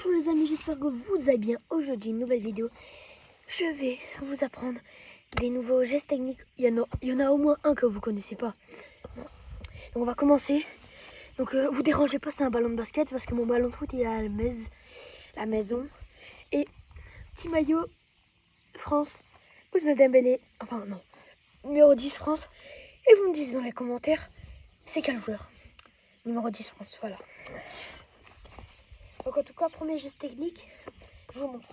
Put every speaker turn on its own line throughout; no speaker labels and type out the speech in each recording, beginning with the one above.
Bonjour les amis, j'espère que vous allez bien. Aujourd'hui, une nouvelle vidéo. Je vais vous apprendre des nouveaux gestes techniques. Il y en a au moins un que vous connaissez pas. Donc on va commencer. Donc vous dérangez pas, c'est un ballon de basket parce que mon ballon de foot il est à la maison. Et petit maillot France, Ousmane Dembélé, enfin non, numéro 10 France. Et vous me dites dans les commentaires, c'est quel joueur? Numéro 10 France, voilà. Donc en tout cas, premier geste technique, je vous montre.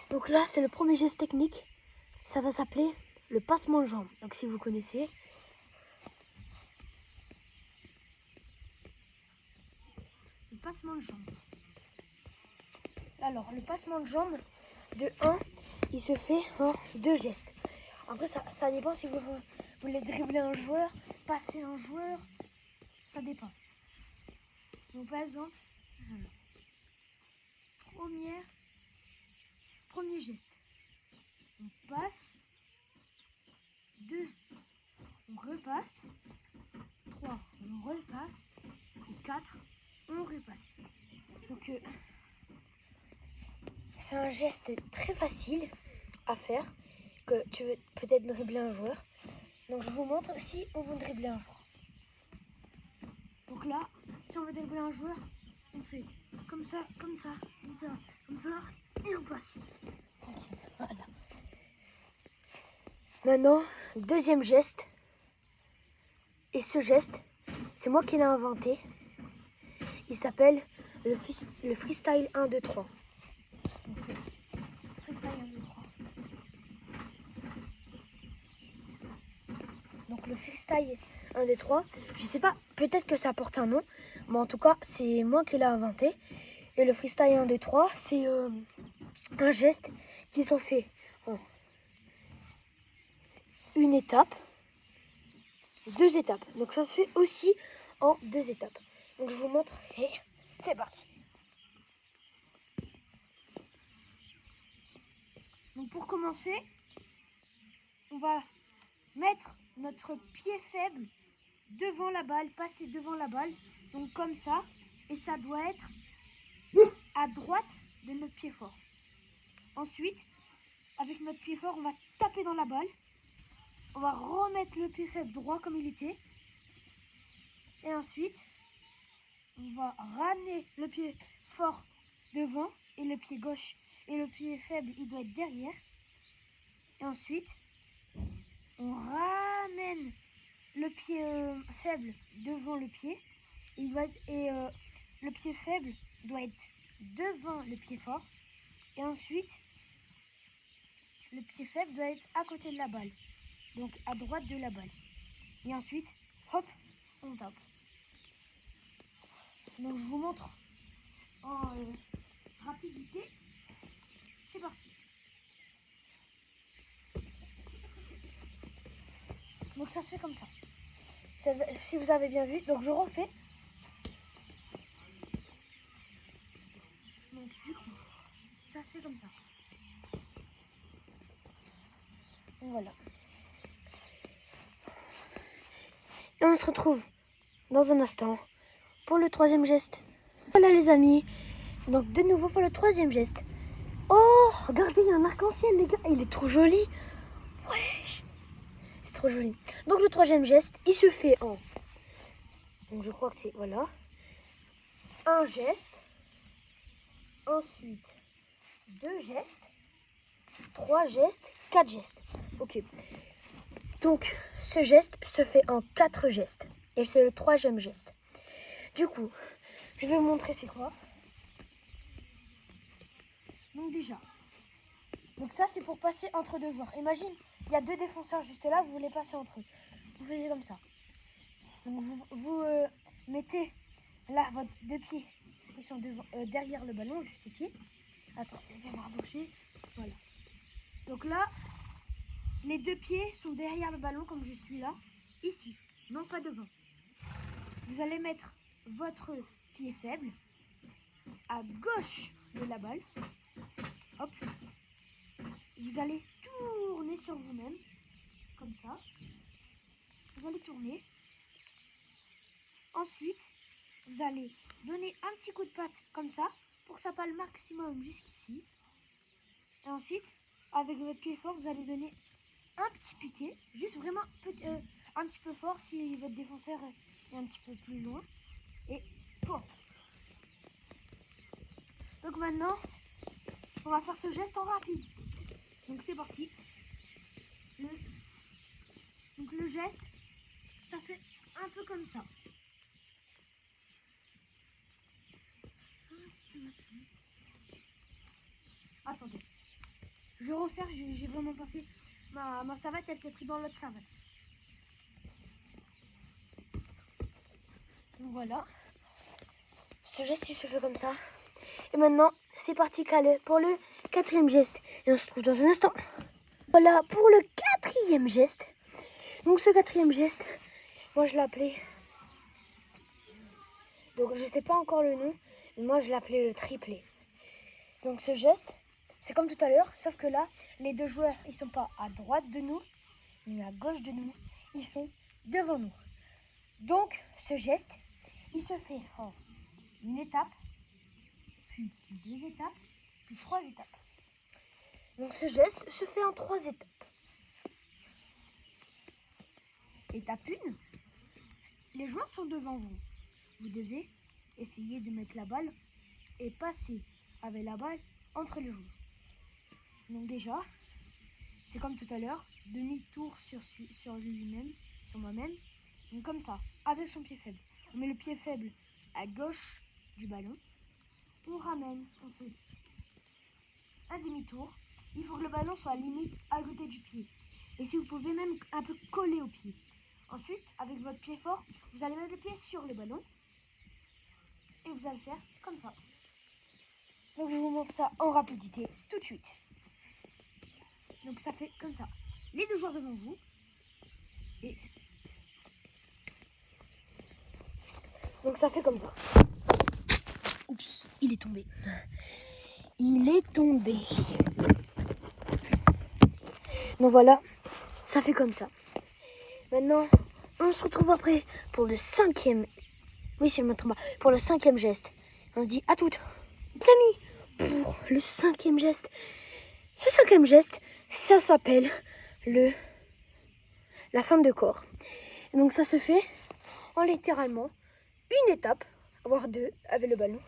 Donc là, c'est le premier geste technique. Ça va s'appeler le passement de jambe. Donc si vous connaissez. Le passement de jambe. Alors, le passement de jambe, de 1, il se fait en 2 gestes. Après, ça dépend si vous voulez dribbler un joueur, passer un joueur. Ça dépend. Donc par exemple, voilà. Premier geste. On passe. 2, on repasse. 3, on repasse. Et 4, on repasse. Donc, c'est un geste très facile à faire, que tu veux peut-être dribbler un joueur. Donc je vous montre si on veut dribbler un joueur. Donc là, si on veut dribbler un joueur, on fait comme ça, comme ça, comme ça, comme ça, et on passe. Tranquille, voilà. Maintenant, deuxième geste. Et ce geste, c'est moi qui l'ai inventé. Il s'appelle le freestyle 1, 2, 3. Donc le freestyle 1, 2, 3, je sais pas, peut-être que ça porte un nom, mais en tout cas, c'est moi qui l'ai inventé. Et le freestyle 1, 2, 3, c'est un geste qui sont faits en une étape, 2 étapes. Donc ça se fait aussi en 2 étapes. Donc je vous montre et c'est parti. Donc pour commencer, on va mettre notre pied faible devant la balle, passer devant la balle, donc comme ça, et ça doit être à droite de notre pied fort. Ensuite, avec notre pied fort, on va taper dans la balle, on va remettre le pied faible droit comme il était, et ensuite, on va ramener le pied fort devant, et le pied gauche, et le pied faible, il doit être derrière, et ensuite, on ramène le pied faible devant le pied, le pied faible doit être devant le pied fort, et ensuite le pied faible doit être à côté de la balle, donc à droite de la balle, et ensuite hop, on tape. Donc je vous montre en rapidité. C'est parti. Donc ça se fait comme ça. Si vous avez bien vu, donc je refais. Donc du coup, ça se fait comme ça. Donc, voilà. Et on se retrouve dans un instant pour le troisième geste. Voilà les amis. Donc de nouveau pour le troisième geste. Oh, regardez, il y a un arc-en-ciel les gars. Il est trop joli. Ouais, c'est trop joli. Donc le troisième geste, il se fait en... Donc je crois que c'est... Voilà. Un geste. Ensuite, 2 gestes. 3 gestes. 4 gestes. Ok. Donc ce geste se fait en 4 gestes. Et c'est le troisième geste. Du coup, je vais vous montrer c'est quoi. Donc déjà. Donc ça c'est pour passer entre 2 joueurs. Imagine, il y a 2 défenseurs juste là, vous voulez passer entre eux. Vous faites comme ça. Donc vous mettez là votre 2 pieds. Ils sont derrière le ballon, juste ici. Attends, je vais me rapprocher. Voilà. Donc là, les 2 pieds sont derrière le ballon comme je suis là. Ici, non pas devant. Vous allez mettre votre pied faible à gauche de la balle. Hop. Vous allez tourner sur vous-même, comme ça. Vous allez tourner. Ensuite, vous allez donner un petit coup de patte comme ça, pour que ça passe le maximum jusqu'ici. Et ensuite, avec votre pied fort, vous allez donner un petit piqué, juste vraiment un petit peu fort si votre défenseur est un petit peu plus loin. Et pouf. Donc maintenant, on va faire ce geste en rapide. Donc c'est parti. Donc le geste, ça fait un peu comme ça. Attendez. Je vais refaire, j'ai vraiment pas fait. Ma savate, elle s'est prise dans l'autre savate. Donc voilà. Ce geste, il se fait comme ça. Et maintenant, c'est parti pour le 4e geste. Et on se retrouve dans un instant. Voilà pour le 4e geste. Donc ce 4e geste, moi je l'appelais... Donc je sais pas encore le nom, mais moi je l'appelais le triplé. Donc ce geste, c'est comme tout à l'heure, sauf que là, les deux joueurs, ils sont pas à droite de nous, ni à gauche de nous, ils sont devant nous. Donc ce geste, il se fait en une étape, puis 2 étapes, puis 3 étapes. Donc ce geste se fait en 3 étapes. Étape 1, les joueurs sont devant vous. Vous devez essayer de mettre la balle et passer avec la balle entre les joueurs. Donc déjà, c'est comme tout à l'heure, demi-tour sur lui-même, sur moi-même. Donc comme ça, avec son pied faible. On met le pied faible à gauche du ballon. On ramène, on fait un demi-tour. Il faut que le ballon soit limite à côté du pied. Et si vous pouvez même un peu coller au pied. Ensuite, avec votre pied fort, vous allez mettre le pied sur le ballon. Et vous allez faire comme ça. Donc je vous montre ça en rapidité tout de suite. Donc ça fait comme ça. Les deux joueurs devant vous. Et donc ça fait comme ça. Oups, il est tombé. Il est tombé. Donc voilà, ça fait comme ça. Maintenant, on se retrouve après pour le 5e. Oui, je me trompe pas. Pour le 5e geste. On se dit à toutes, les amis, pour le 5e geste. Ce 5e geste, ça s'appelle la fente de corps. Et donc ça se fait en littéralement une étape, voire 2 avec le ballon.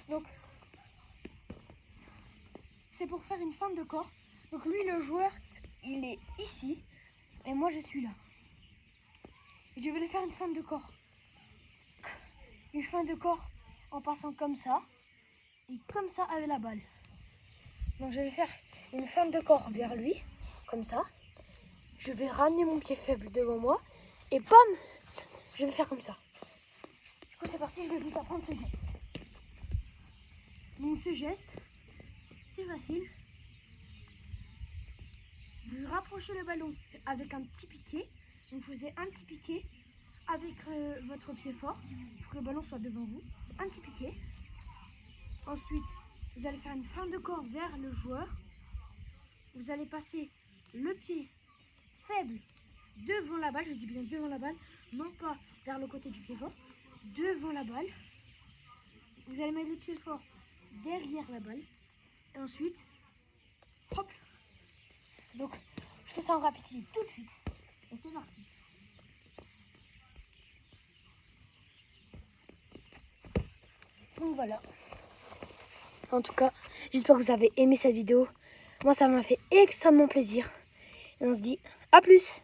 Donc c'est pour faire une fente de corps. Donc lui, le joueur, il est ici et moi je suis là. Et je vais lui faire une fente de corps. Une fente de corps en passant comme ça et comme ça avec la balle. Donc je vais faire une fente de corps vers lui, comme ça. Je vais ramener mon pied faible devant moi et bam, je vais faire comme ça. Du coup c'est parti, je vais vous apprendre ce geste. Donc ce geste, c'est facile. Vous rapprochez le ballon avec un petit piqué. Donc vous faisiez un petit piqué avec votre pied fort. Il faut que le ballon soit devant vous. Un petit piqué. Ensuite, vous allez faire une fente de corps vers le joueur. Vous allez passer le pied faible devant la balle. Je dis bien devant la balle, non pas vers le côté du pied fort. Devant la balle. Vous allez mettre le pied fort derrière la balle. Et ensuite, hop. Donc, je fais ça en rapidité tout de suite. Et c'est parti. Donc voilà. En tout cas, j'espère que vous avez aimé cette vidéo. Moi, ça m'a fait extrêmement plaisir. Et on se dit à plus.